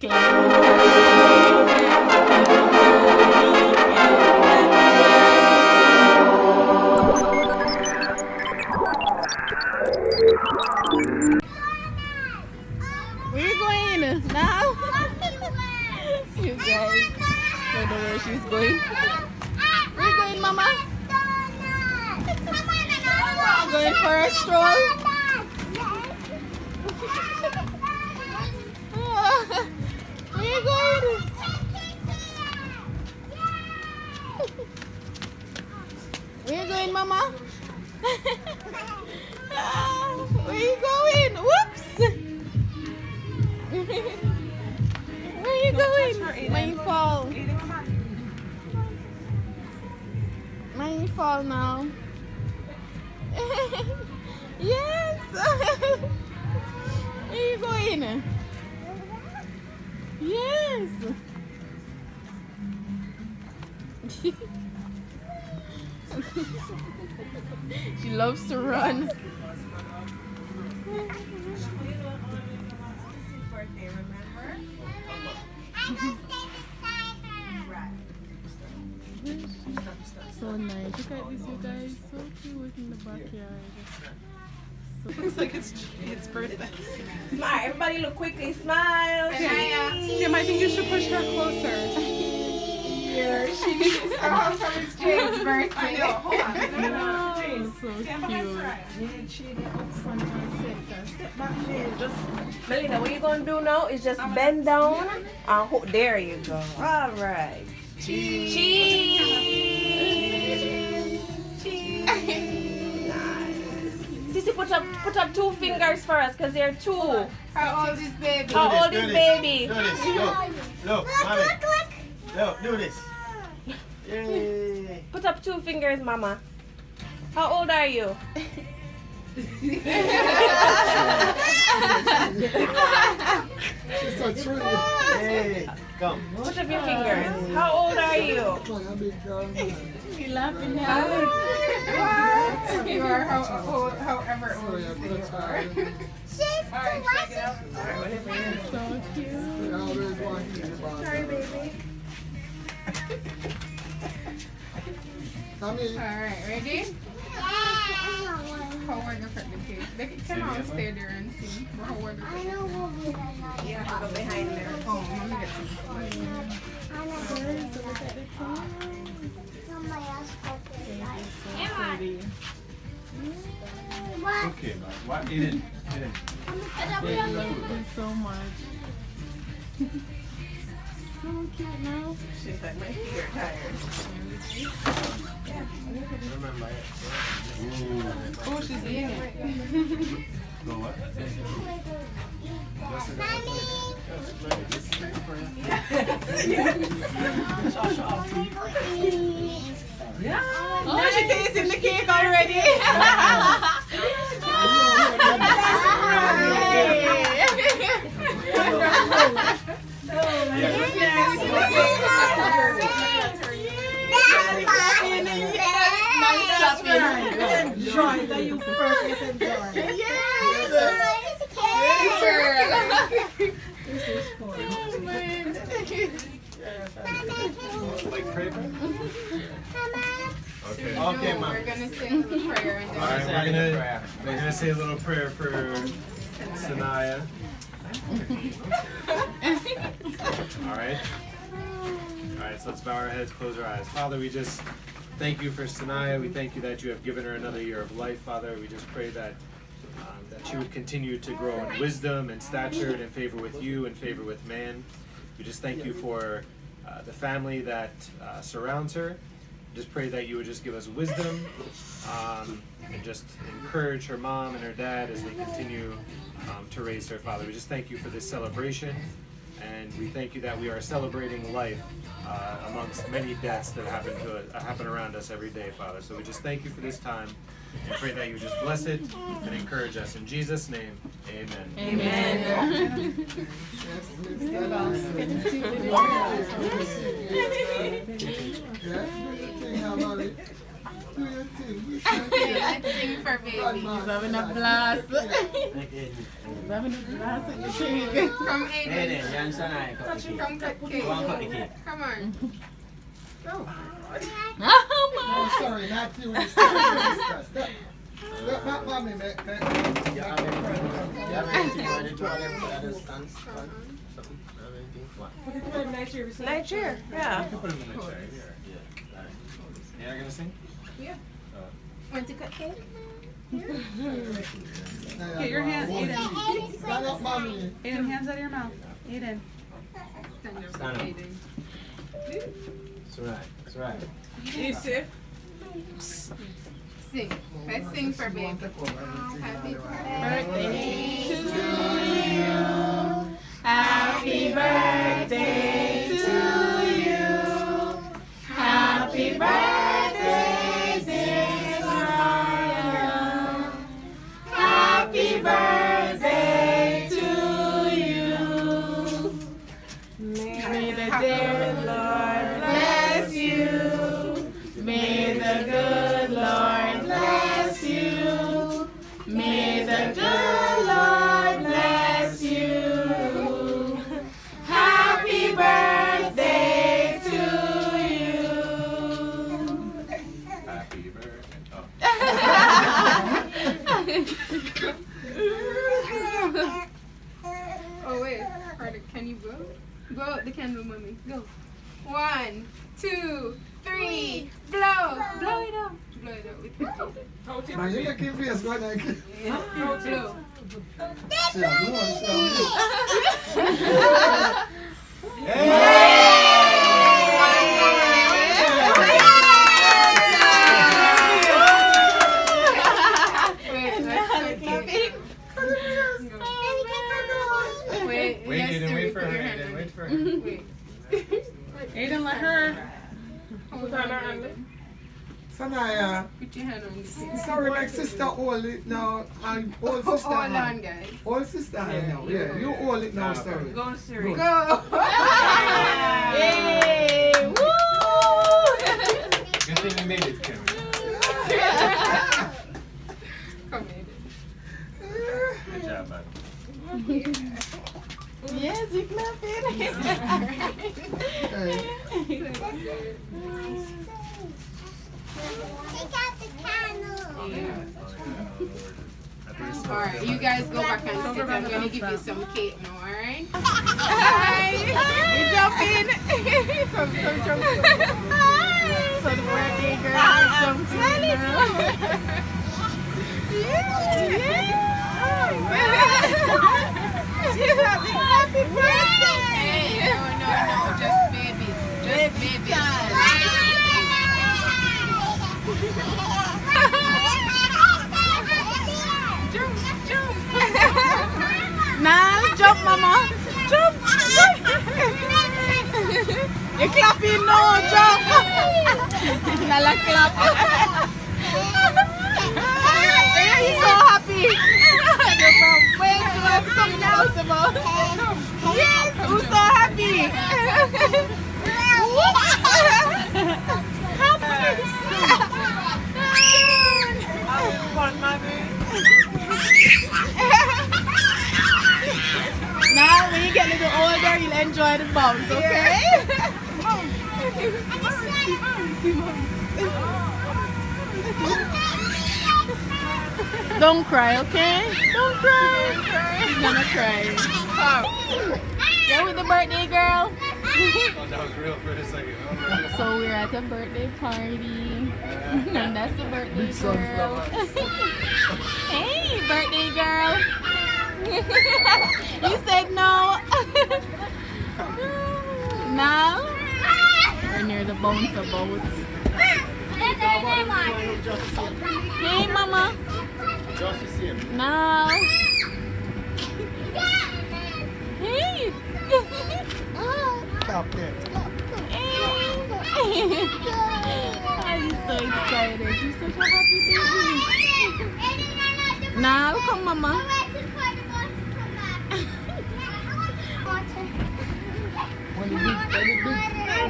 Where you going now? You guys don't know where she's going. Where you going, Mama? Going for a stroll? Where you going? Where you going, Mama? Where you going? Whoops! Where you going? Mine fall. Mine fall now. Yes! Where you going? Yes! She loves to run. So nice. Look at this, you guys. So cute in the backyard. Looks like it's birthday. Smile. Everybody look quickly. Smile. Kim, I think you should push her closer. Here she is. Oh, it's Jane's birthday. I know. Hold on. So Stand behind cute. Just, Melina, what you gonna do now is just bend down and there you go. All right. Cheese. Cheese. Cheese. Nice. Sissy, put up 2 fingers for us, cause they're 2. How old is baby? How old is baby? Do this. Look, mommy. Look, do this. Yay. Put up 2 fingers, mama. How old are you? Hey, come. Put up your fingers. How old are you? You laughing now? What? You are however old you are. So cute. Sorry, baby. Alright, ready? How we're gonna cut the cake. They can all stay there and see. But how we're gonna cut the cake. Yeah, go behind there. Oh, mommy gets some. Okay, man. What? Eat it. I love you so much. So cute now. She's like, my feet are tired. Remember it. Oh, she's eating it. Go what? Oh, she tasting the cake already. Enjoy that you first enjoy. Like paper? Okay. Okay, Mom. we're gonna say a little prayer and then Alright, we're gonna say a little prayer for Sanoya. Alright. Alright, so let's bow our heads, close our eyes. Father, we just thank you for Sanoya. We thank you that you have given her another year of life, Father. We just pray that that she would continue to grow in wisdom and stature and in favor with you and favor with man. We just thank you for the family that surrounds her. Just pray that you would just give us wisdom and just encourage her mom and her dad as they continue to raise her, Father. We just thank you for this celebration, and we thank you that we are celebrating life amongst many deaths that happen around us every day, Father. So we just thank you for this time and pray that you would just bless it and encourage us. In Jesus' name, amen. Amen. How about it? Do your Let's sing for baby. He's having a blast. He's having a blast at the cake. Come Aiden. Aiden, yan Sanoya. Come cut cake. Go and cut the cake. Come on. Oh Oh, my. sorry, not you. Stop, mommy, You have anything you want to do on them? Put on the stand, something? Have anything? What? Light chair. Yeah. You can put him in the chair here. Yeah. Alright. You're not gonna sing? Want to cut cake? Get your hands, Aiden. Stand up, mommy. Aiden, hands out of your mouth. Aiden. Stand up, Stand up. Aiden. It's alright. It's alright. Yusuf. Sing. Let's sing for baby. Happy birthday to you. Happy birthday to you. Happy birthday, dear Sanoya. Happy birthday to you. May the dear Lord bless you. May the good Lord bless you. May the good Lord bless you. Happy birthday to you. Happy birthday. Oh. Oh wait, Carter, can you blow? Blow out the candle, mommy. Go. 1, 2, 3, blow! Blow it out. Blow it out with your feet. Man, you make him face go like it. Blow. Wait, let's cut cake. Wait, Wait, yes, Aiden, sir, wait for put her. your hand Aiden, on wait it. for her. Wait. Aiden, let her. Hold on, Aiden. Sanaya, Put your hand on the cake. sorry, like sister hold it now. And old Hold sister on, hand. guys. Old sister hand now. Yeah, you hold it now, sorry. Go, Siri. Go! Yay! Woo! Good thing you made it, Kim. Come, Aiden. Good job, bud. Yes, you clapping. Hey. Alright, you guys go back and sit. I'm gonna give you some cake now, alright? You jump in. Come jump in. So the birthday girl jumps in, girl. She's having happy birthday. No, just babies. Just babies. Now jump, mama. Jump. You clapping now, jump. Nala clap. He's so happy. Wait, you want to come now, Simone? Yes, who's so happy? Now, when you get a little older, you'll enjoy the bounce, okay? Don't cry, okay? Don't cry. She's gonna cry. Get with the birthday girl. Oh, that was real for a second. So we're at a birthday party. And that's the birthday girl. Hey, birthday girl. You said no. Now we're near the bouncer boat. Hey, mama. Just the same. Now. Hey. Stop there. Hey. Oh, you're so excited. You're such a happy baby. Now, come, mama. When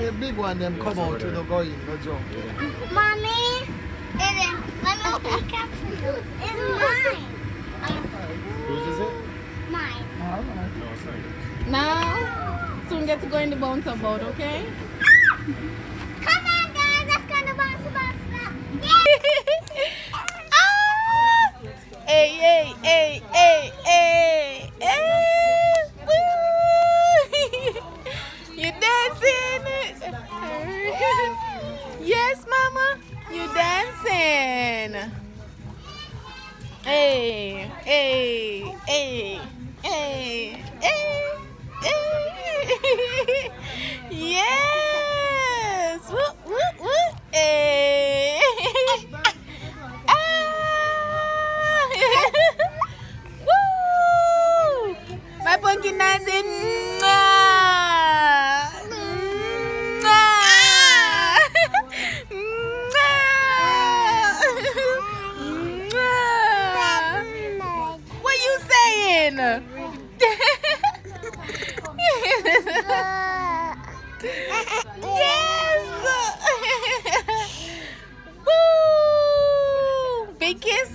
the big one them come out, you know, go in, go jump. Mommy, Aiden, let me open the cap for you. It's mine. Whose is it? Mine. No, it's not yours. Now, soon get to go in the bouncer boat, okay? Come on, guys. Let's go to bounce, bounce. Ah! Hey, hey, hey, hey, hey, hey! Woo! You dancing? Yes, mama, you dancing. Hey, hey, hey, hey, hey, hey. Yes. Whoop, whoop, whoop. Hey. Ah. Woo. My pumpkin dancing. Mwah. Mwah. Mwah. What you saying? Yes! Woo! Big kiss?